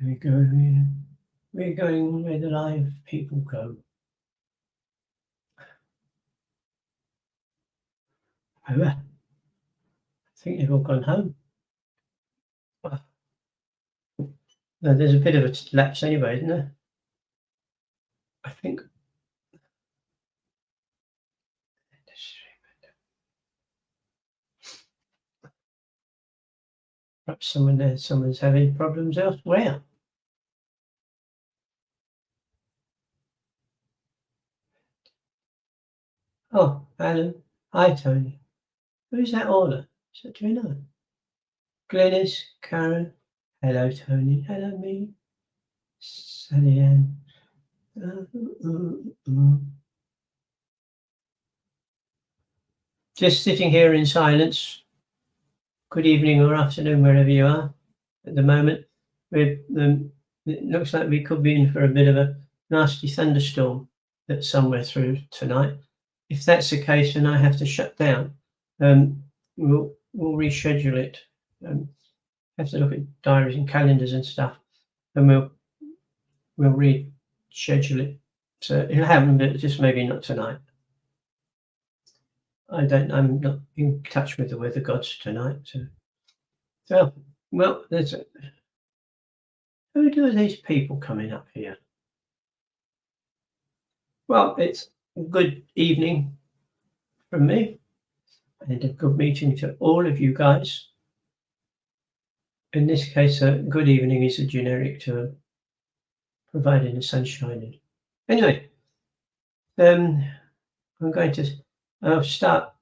We're going where the live people go. Over. I think they've all gone home. Well, no, there's a bit of a lapse anyway, isn't there? I think. Perhaps someone's having problems elsewhere. Oh, Alan. Hi, Tony. Who's that order? Do you know? Glenys, Karen. Hello, Tony. Hello, me. Sally Ann. Just sitting here in silence. Good evening or afternoon, wherever you are. At the moment, it looks like we could be in for a bit of a nasty thunderstorm that's somewhere through tonight. If that's the case, then I have to shut down. We'll reschedule it. Have to look at diaries and calendars and stuff, and we'll reschedule it. So it'll happen, but just maybe not tonight. I'm not in touch with the weather gods tonight. So well, who do these people coming up here? Well, it's a good evening from me, and a good meeting to all of you guys. In this case, good evening is a generic term, providing the sun shining. Anyway, I'm going to start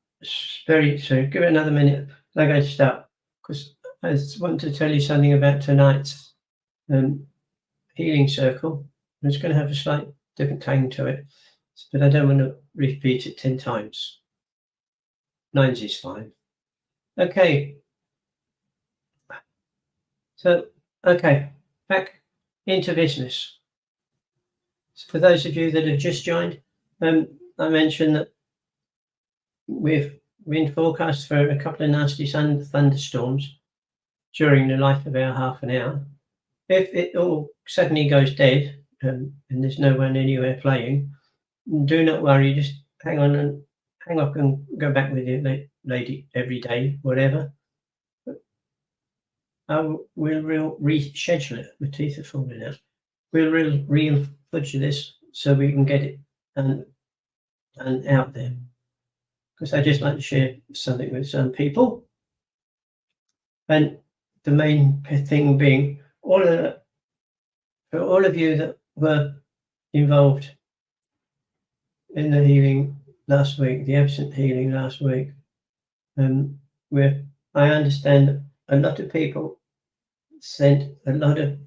very soon. Give it another minute. I'm going to start because I want to tell you something about tonight's healing circle. It's going to have a slight different tang to it, but I don't want to repeat it 10 times. 9 is fine. Okay. So, back into business. So for those of you that have just joined, I mentioned that we've been forecast for a couple of nasty thunderstorms during the life of our half an hour. If it all suddenly goes dead and there's no one anywhere playing, do not worry. Just hang on and hang up and go back with your lady every day, whatever. We'll reschedule it. My teeth are falling out. We'll re-fudge this so we can get it and out there. Because I just like to share something with some people. And the main thing being for all of you that were involved in the healing last week, the absent healing last week, where I understand that a lot of people sent a lot of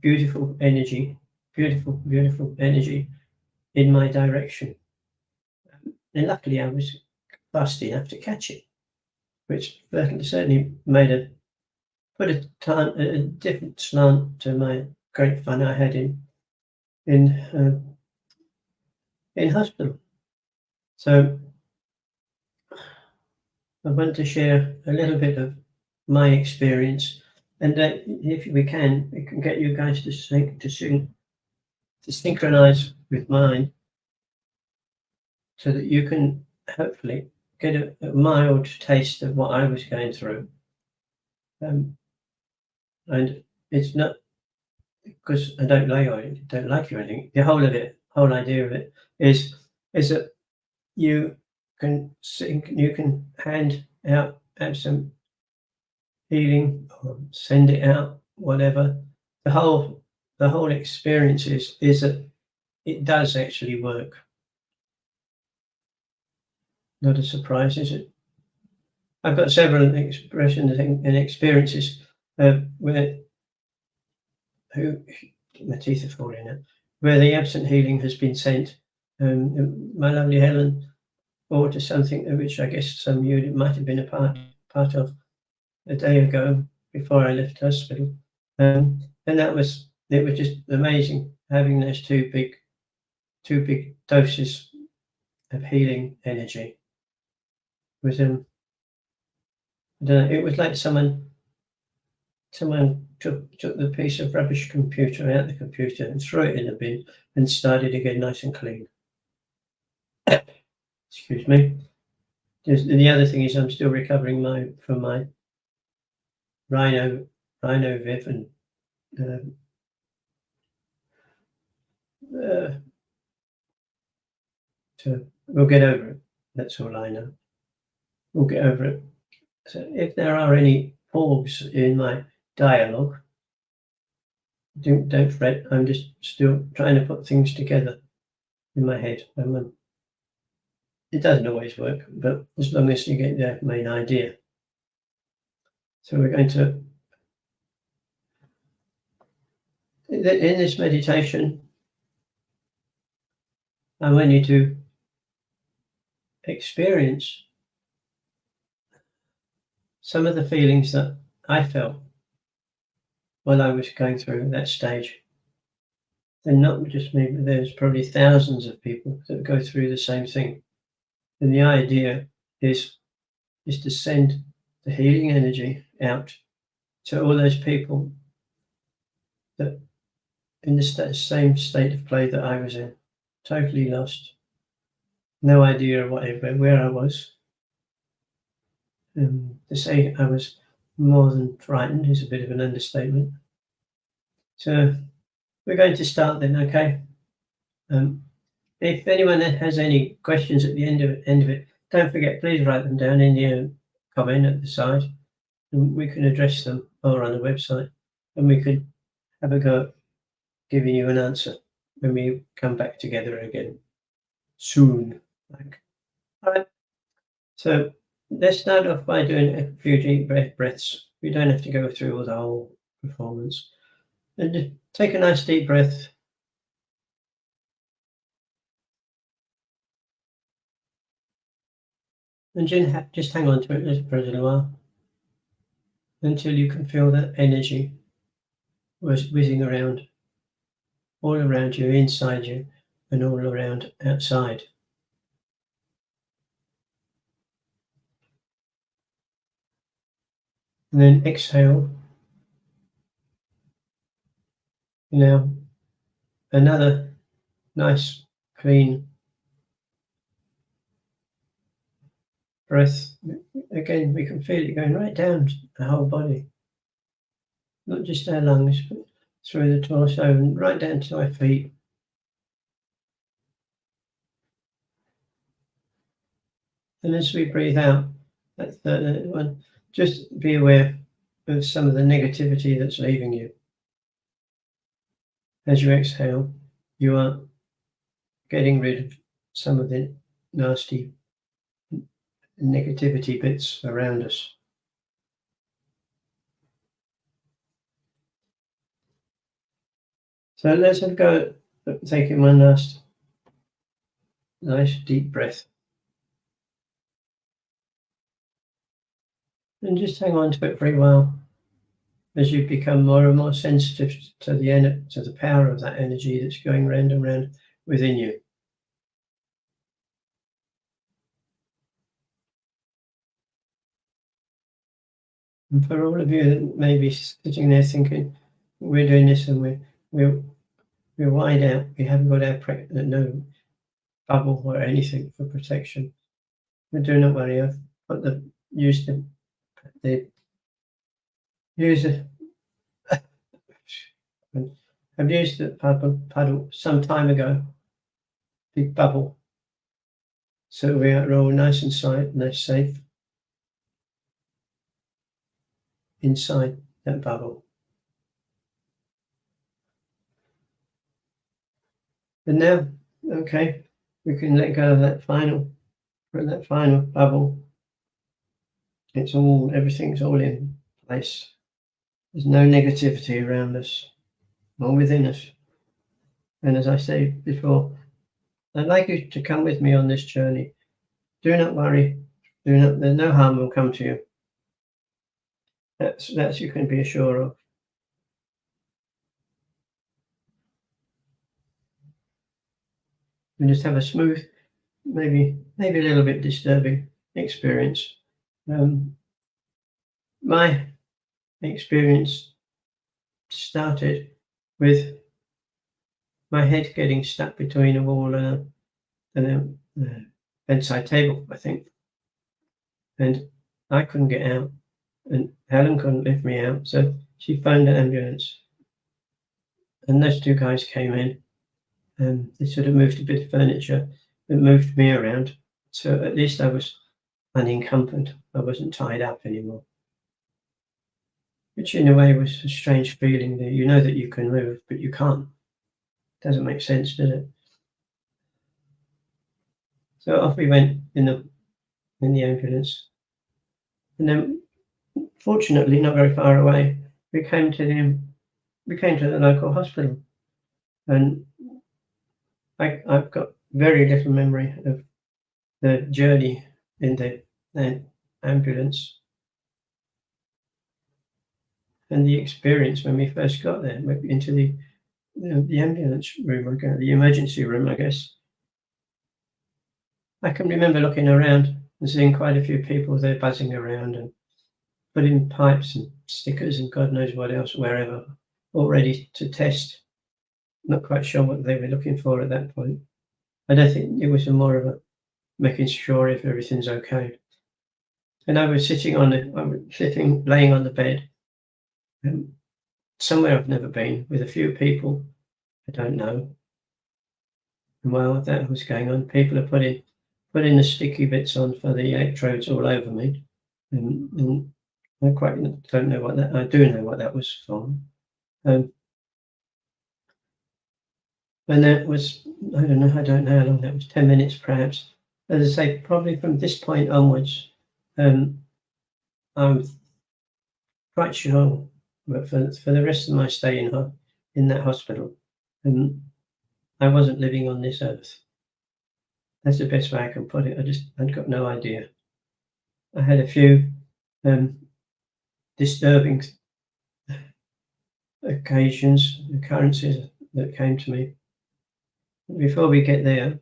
beautiful energy in my direction. And luckily I was fast enough to catch it, which certainly put a different slant to my great fun I had in hospital. So I want to share a little bit of my experience, and that if we can get you guys to synchronize with mine, so that you can hopefully get a mild taste of what I was going through. And it's not because I don't like you or anything. The whole idea of it is that you can hand out some healing or send it out, whatever. The whole experience is that it does actually work. Not a surprise, is it? I've got several expressions and experiences where my teeth are falling out, where the absent healing has been sent. My lovely Helen, or to something which I guess some of you might have been a part of a day ago before I left hospital, and it was just amazing having those two big doses of healing energy. It was it was like someone took the piece of rubbish computer out the computer and threw it in the bin and started again nice and clean. Excuse me. The other thing is I'm still recovering from my rhino viv, and so we'll get over it. That's all I know. We'll get over it. So if there are any fogs in my dialogue, don't fret. I'm just still trying to put things together in my head. It doesn't always work, but as long as you get the main idea. So we're going to, in this meditation, I want you to experience some of the feelings that I felt while I was going through that stage. And not just me, but there's probably thousands of people that go through the same thing. And the idea is to send the healing energy out to all those people that in the same state of play that I was in, totally lost, no idea of where I was. To say I was more than frightened is a bit of an understatement. So we're going to start then, okay? If anyone has any questions at the end of it, don't forget, please write them down in the comment at the side, and we can address them or on the website, and we could have a go at giving you an answer when we come back together again soon. All right. So let's start off by doing a few deep breaths. We don't have to go through the whole performance. And just take a nice deep breath. And just hang on to it just for a little while until you can feel that energy whizzing around, all around you, inside you, and all around outside. And then exhale. Now, another nice, clean breath. Again, we can feel it going right down the whole body, not just our lungs, but through the torso and right down to our feet. And as we breathe out, that third one, just be aware of some of the negativity that's leaving you. As you exhale, you are getting rid of some of the nasty negativity bits around us. So let's have a go at taking one last nice deep breath. And just hang on to it for a while as you become more and more sensitive to the power of that energy that's going round and round within you. And for all of you that may be sitting there thinking, we're doing this and we're wide out, we haven't got our no bubble or anything for protection. But do not worry, I've put used the paddle some time ago, big bubble. So we are all nice and safe inside that bubble. And now, okay, we can let go of that final bubble. Everything's all in place. There's no negativity around us or within us. And as I said before, I'd like you to come with me on this journey. Do not worry. No harm will come to you. That's you can be assured of. And just have a smooth, maybe a little bit disturbing experience. My experience started with my head getting stuck between a wall and a bedside table, I think. And I couldn't get out, and Helen couldn't lift me out, so she phoned an ambulance. And those two guys came in, and they sort of moved a bit of furniture and moved me around. So at least I was unencumbered. I wasn't tied up anymore. Which in a way was a strange feeling that you know that you can move, but you can't. Doesn't make sense, does it? So off we went in the ambulance. And then fortunately not very far away, we came to the local hospital. And I've got very little memory of the journey in the ambulance and the experience when we first got there, into the ambulance room, the emergency room, I guess. I can remember looking around and seeing quite a few people there buzzing around and putting pipes and stickers and God knows what else wherever, all ready to test. Not quite sure what they were looking for at that point. I don't think it was more of a making sure if everything's okay. And I was laying on the bed, somewhere I've never been, with a few people I don't know. And while that was going on, people are putting the sticky bits on for the electrodes all over me, and I quite don't know what that. I do know what that was for. And that was, I don't know how long that was, 10 minutes perhaps. As I say, probably from this point onwards, I'm quite sure that for the rest of my stay in that hospital, I wasn't living on this earth. That's the best way I can put it. I'd got no idea. I had a few disturbing occurrences that came to me. Before we get there,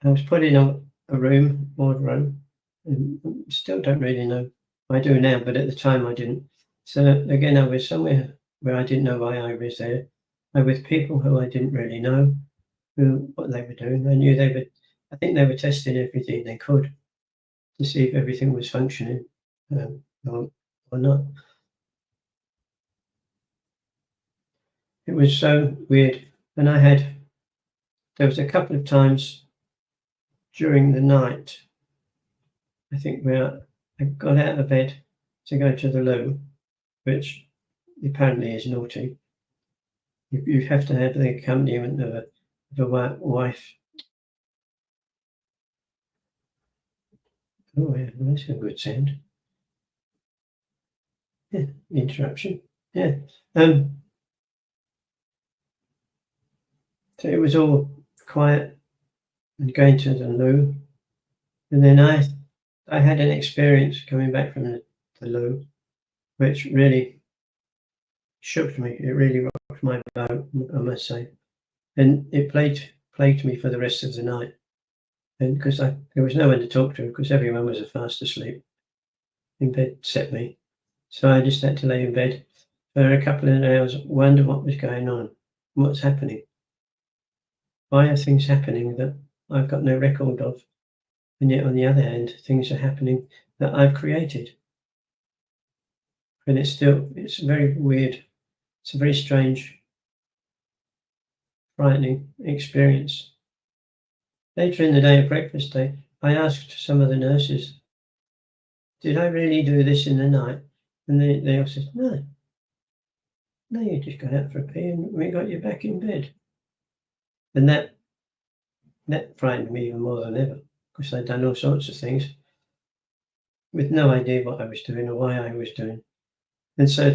I was put in a ward room, and still don't really know. I do now, but at the time I didn't. So again, I was somewhere where I didn't know why I was there. I was with people who I didn't really know what they were doing. I knew I think they were testing everything they could to see if everything was functioning or not. It was so weird. And there was a couple of times during the night, I think, where I got out of bed to go to the loo, which apparently is naughty. You have to have the accompaniment of a wife. Oh, yeah, that's a good sound. Yeah, interruption. Yeah. So it was all quiet and going to the loo. And then I had an experience coming back from the loo, which really shook me. It really rocked my boat, I must say. And it plagued me for the rest of the night. And because there was no one to talk to, because everyone was fast asleep in bed, except me. So I just had to lay in bed for a couple of hours, wonder what was going on, what's happening. Why are things happening that I've got no record of? And yet on the other hand, things are happening that I've created. And it's very weird. It's a very strange, frightening experience. Later in the day, at breakfast day, I asked some of the nurses, did I really do this in the night? And they all said, no, you just got out for a pee and we got you back in bed. And that frightened me even more than ever, because I'd done all sorts of things with no idea what I was doing or why I was doing. And so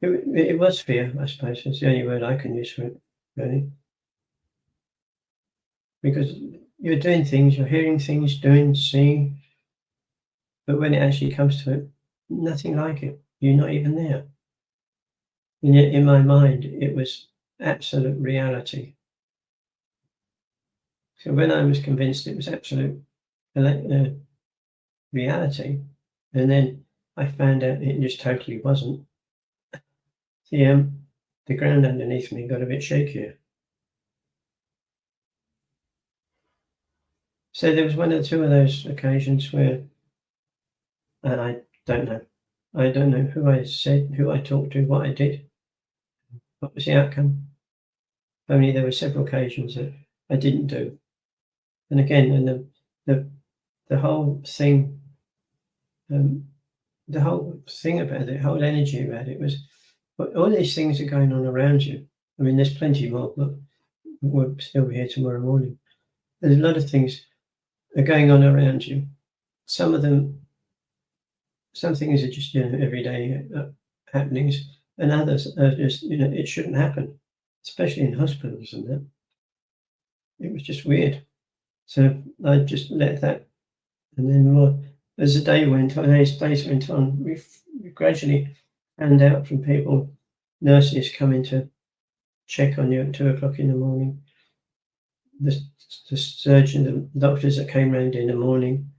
it was fear, I suppose. It's the only word I can use for it, really. Because you're doing things, you're hearing things, doing, seeing, but when it actually comes to it, nothing like it. You're not even there. And yet in my mind, it was absolute reality. So when I was convinced it was absolute reality, and then I found out it just totally wasn't. The ground underneath me got a bit shakier. So there was one or two of those occasions where, and I don't know who I said, who I talked to, what I did, what was the outcome. Only there were several occasions that I didn't do. And again, and the whole thing, the whole thing about it, the whole energy about it was, but all these things are going on around you. I mean, there's plenty more, but we'll still be here tomorrow morning. There's a lot of things are going on around you. Some things are just, everyday happenings, and others are just, it shouldn't happen, especially in hospitals and that. It was just weird. So I just let that, and then more as the day went on, days went on, we gradually found out from people, nurses coming to check on you at 2:00 in the morning. The surgeon, the doctors that came round in the morning,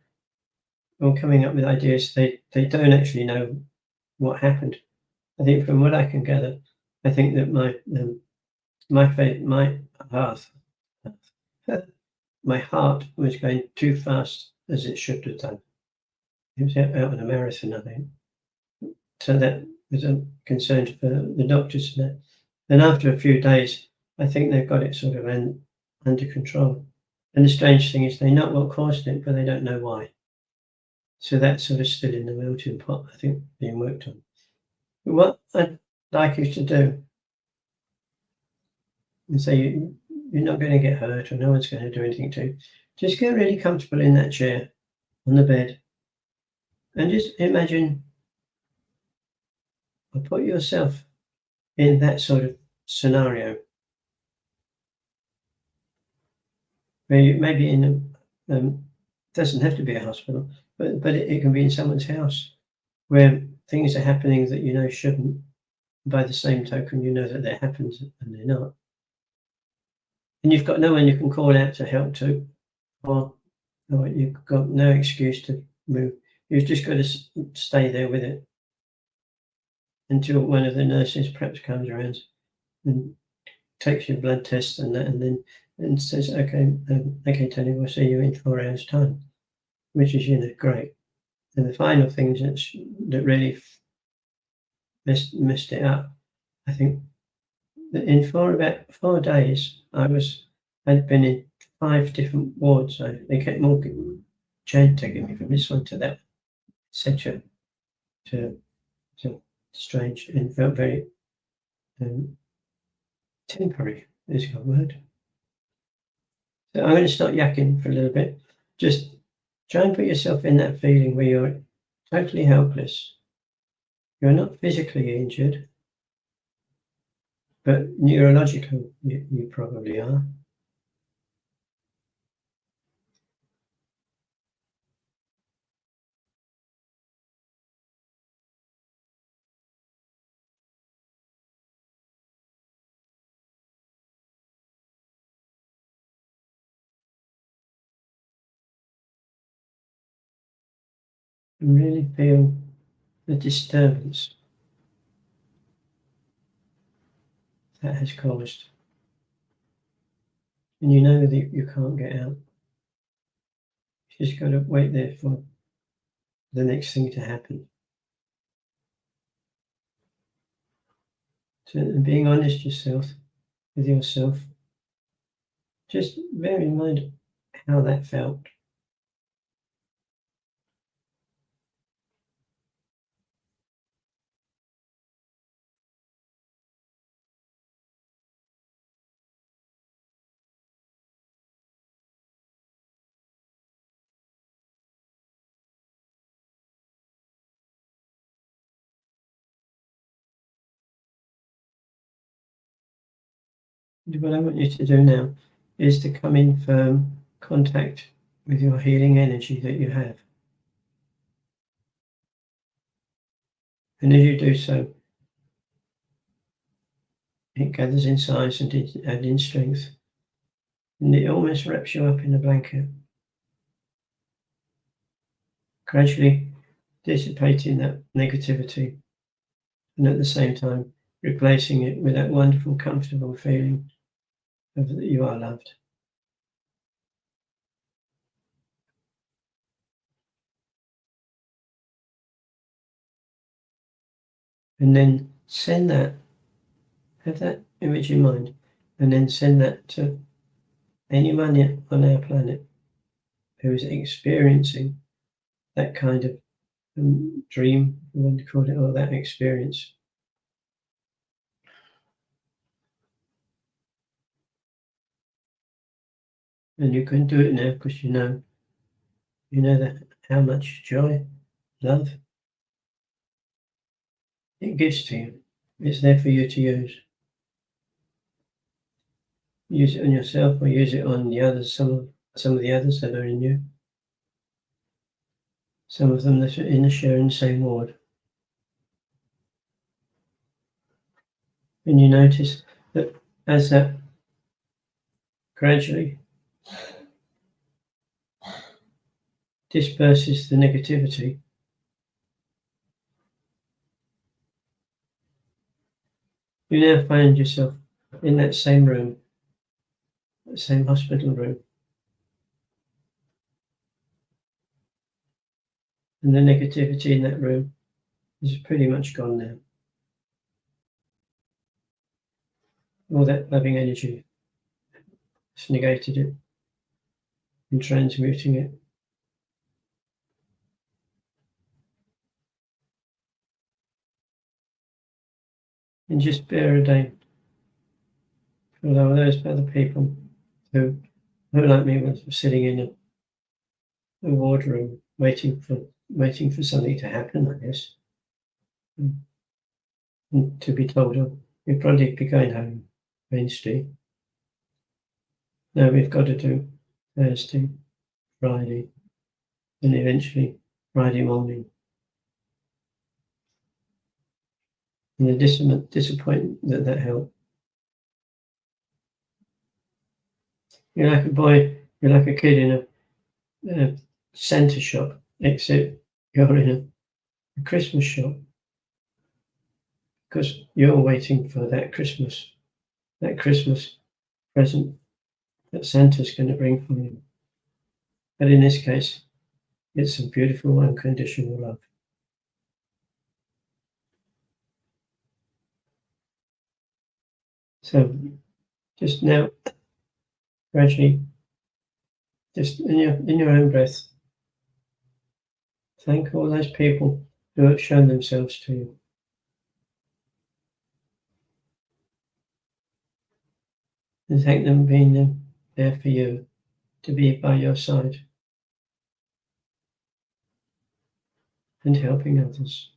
all coming up with ideas. They don't actually know what happened. I think from what I can gather, I think that my heart was going too fast as it should have done. It was out on a marathon, I think. So that was a concern for the doctors. And after a few days, I think they've got it sort of under control. And the strange thing is they know what caused it, but they don't know why. So that's sort of still in the melting pot, I think, being worked on. But what I'd like you to do, and say you're not going to get hurt or no one's going to do anything to you, just get really comfortable in that chair, on the bed, and just imagine or put yourself in that sort of scenario. Where you maybe in doesn't have to be a hospital, but it can be in someone's house where things are happening that shouldn't. By the same token, you know that they're happening and they're not. And you've got no one you can call out to help to, or you've got no excuse to move. You've just got to stay there with it until one of the nurses perhaps comes around and takes your blood tests and that, and then says, okay, Tony, we'll see you in 4 hours' time, which is, great. And the final thing that really messed it up, I think, that in about 4 days, I'd been in 5 different wards. So they kept taking me from this one to that, etc. To strange, and felt very temporary, is a good word. So I'm going to start yakking for a little bit. Just try and put yourself in that feeling where you're totally helpless. You're not physically injured, but neurologically you probably are. And really feel the disturbance that has caused. And you know that you can't get out. You just got to wait there for the next thing to happen. So being honest with yourself, just bear in mind how that felt. What I want you to do now is to come in firm contact with your healing energy that you have. And as you do so, it gathers in size and in strength. And it almost wraps you up in a blanket. Gradually, dissipating that negativity, and at the same time replacing it with that wonderful, comfortable feeling of that you are loved. And then send that, have that image in mind, and then send that to anyone on our planet who is experiencing that kind of dream, you want to call it, or that experience. And you can do it now because you know that how much joy, love it gives to you. It's there for you to use. Use it on yourself or use it on the others, some of the others that are in you. Some of them that are in the sharing the same ward. And you notice that as that gradually disperses the negativity, you now find yourself in that same room, that same hospital room. And the negativity in that room is pretty much gone now. All that loving energy has negated it and transmuting it. And just bear a day for those other people who like me, were sitting in a wardroom waiting for something to happen, I guess. And to be told, oh, you'll probably be going home Wednesday. No, we've got to do Thursday, Friday, and eventually Friday morning. And the disappointment that helped. You're like a boy, you're like a kid in a Santa shop, except you're in a Christmas shop. Because you're waiting for that Christmas present that Santa's going to bring for you. But in this case, it's some beautiful unconditional love. So just now, gradually, just in your own breath, thank all those people who have shown themselves to you. And thank them being there for you, to be by your side and helping others.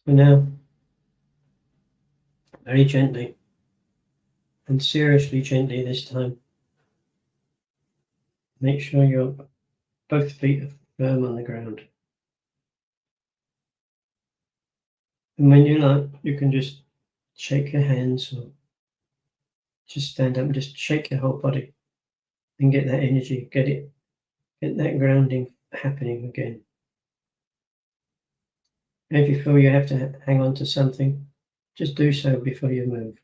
So now, very gently, and seriously gently this time, make sure your both feet are firm on the ground. And when you like, you can just shake your hands or just stand up and just shake your whole body and get that energy, get that grounding happening again. And if you feel you have to hang on to something, just do so before you move.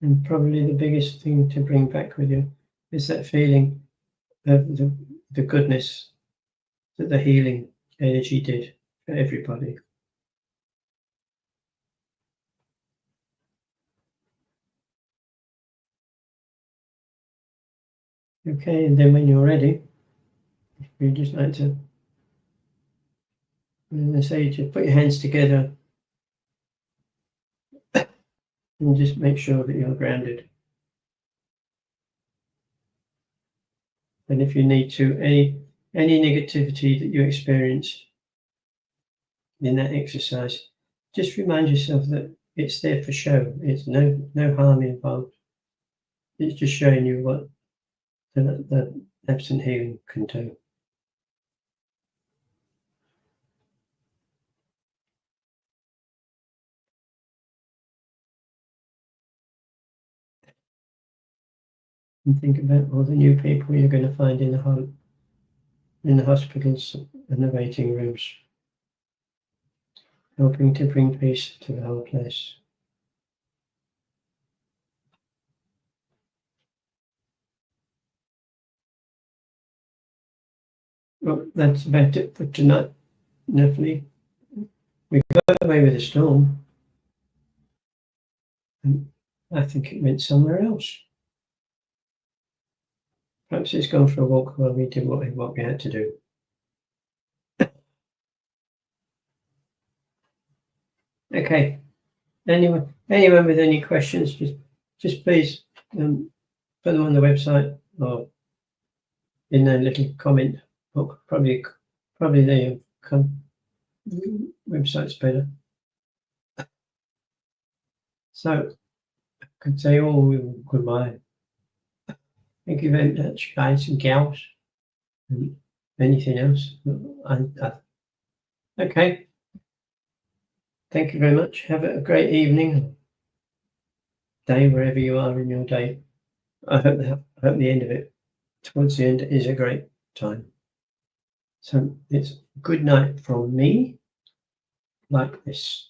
And probably the biggest thing to bring back with you is that feeling of the goodness that the healing energy did for everybody. Okay, and then when you're ready, you just like to, and I say, just put your hands together and just make sure that you're grounded. And if you need to, any negativity that you experience in that exercise, just remind yourself that it's there for show. It's no harm involved. It's just showing you what the absent healing can do. And think about all the new people you're going to find in the hospitals and the waiting rooms, helping to bring peace to the whole place. Well, that's about it for tonight. Definitely, we got away with the storm. And I think it went somewhere else. Perhaps it's gone for a walk while we did what we had to do. Okay. Anyone with any questions, just please put them on the website or in the little comment book. Probably the website's better. So I could say all goodbye. Thank you very much, guys and gals. Anything else? Okay. Thank you very much. Have a great evening, day, wherever you are in your day. I hope the end of it, towards the end, is a great time. So it's good night from me, like this.